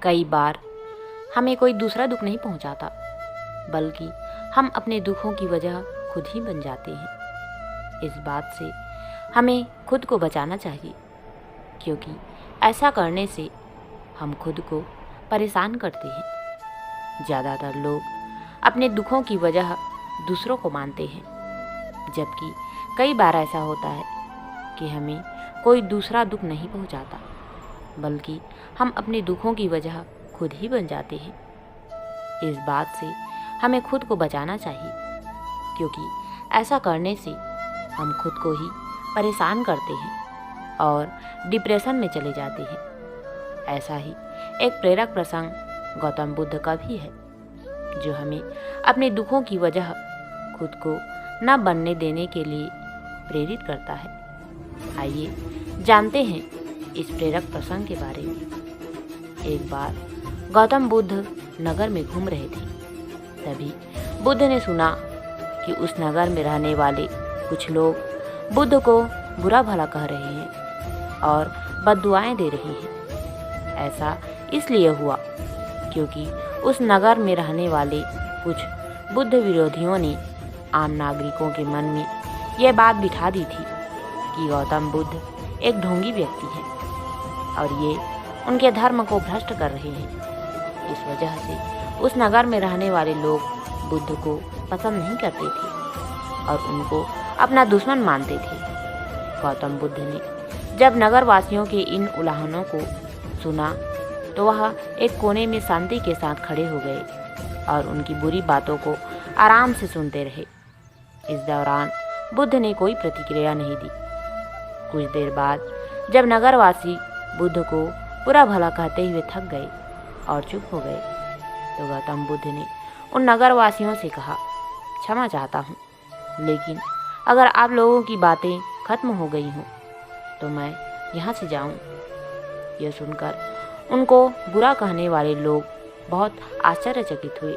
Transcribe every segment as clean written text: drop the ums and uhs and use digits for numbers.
कई बार हमें कोई दूसरा दुख नहीं पहुंचाता, बल्कि हम अपने दुखों की वजह खुद ही बन जाते हैं। इस बात से हमें खुद को बचाना चाहिए, क्योंकि ऐसा करने से हम खुद को परेशान करते हैं। ज़्यादातर लोग अपने दुखों की वजह दूसरों को मानते हैं, जबकि कई बार ऐसा होता है कि हमें कोई दूसरा दुख नहीं पहुंचाता, बल्कि हम अपने दुखों की वजह खुद ही बन जाते हैं। इस बात से हमें खुद को बचाना चाहिए, क्योंकि ऐसा करने से हम खुद को ही परेशान करते हैं और डिप्रेशन में चले जाते हैं। ऐसा ही एक प्रेरक प्रसंग गौतम बुद्ध का भी है, जो हमें अपने दुखों की वजह खुद को न बनने देने के लिए प्रेरित करता है। आइए जानते हैं इस प्रेरक प्रसंग के बारे में। एक बार गौतम बुद्ध नगर में घूम रहे थे। तभी बुद्ध ने सुना कि उस नगर में रहने वाले कुछ लोग बुद्ध को बुरा भला कह रहे हैं और बद्दुआएं दे रहे हैं। ऐसा इसलिए हुआ क्योंकि उस नगर में रहने वाले कुछ बुद्ध विरोधियों ने आम नागरिकों के मन में यह बात बिठा दी थी कि गौतम बुद्ध एक ढोंगी व्यक्ति है और ये उनके धर्म को भ्रष्ट कर रहे हैं। इस वजह से उस नगर में रहने वाले लोग बुद्ध को पसंद नहीं करते थे और उनको अपना दुश्मन मानते थे। गौतम बुद्ध ने जब नगरवासियों के इन उल्लाहनों को सुना तो वह एक कोने में शांति के साथ खड़े हो गए और उनकी बुरी बातों को आराम से सुनते रहे। इस दौरान बुद्ध ने कोई प्रतिक्रिया नहीं दी। कुछ देर बाद जब नगरवासी बुद्ध को बुरा भला कहते हुए थक गए और चुप हो गए, तो गौतम बुद्ध ने उन नगरवासियों से कहा, क्षमा चाहता हूँ, लेकिन अगर आप लोगों की बातें खत्म हो गई हों तो मैं यहाँ से जाऊँ। यह सुनकर उनको बुरा कहने वाले लोग बहुत आश्चर्यचकित हुए।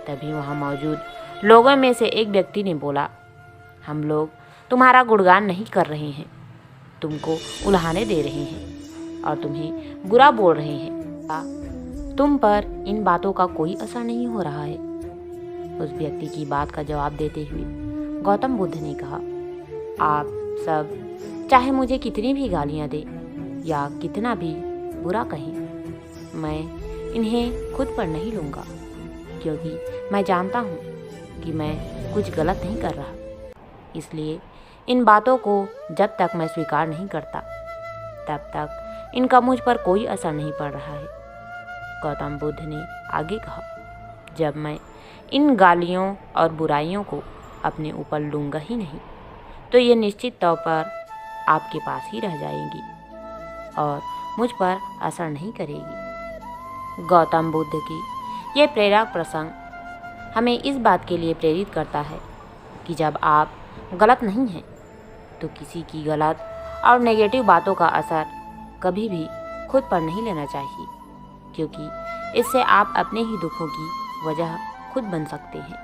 तभी वहाँ मौजूद लोगों में से एक व्यक्ति ने बोला, हम लोग तुम्हारा गुणगान नहीं कर रहे हैं, तुमको उल्हाने दे रहे हैं और तुम्हें बुरा बोल रहे हैं। तुम पर इन बातों का कोई असर नहीं हो रहा है। उस व्यक्ति की बात का जवाब देते हुए गौतम बुद्ध ने कहा, आप सब चाहे मुझे कितनी भी गालियाँ दें या कितना भी बुरा कहें, मैं इन्हें खुद पर नहीं लूँगा, क्योंकि मैं जानता हूँ कि मैं कुछ गलत नहीं कर रहा। इसलिए इन बातों को जब तक मैं स्वीकार नहीं करता, तब तक इनका मुझ पर कोई असर नहीं पड़ रहा है। गौतम बुद्ध ने आगे कहा, जब मैं इन गालियों और बुराइयों को अपने ऊपर लूँगा ही नहीं, तो ये निश्चित तौर पर आपके पास ही रह जाएंगी और मुझ पर असर नहीं करेगी। गौतम बुद्ध की ये प्रेरक प्रसंग हमें इस बात के लिए प्रेरित करता है कि जब आप गलत नहीं हैं, तो किसी की गलत और नेगेटिव बातों का असर कभी भी खुद पर नहीं लेना चाहिए, क्योंकि इससे आप अपने ही दुखों की वजह खुद बन सकते हैं।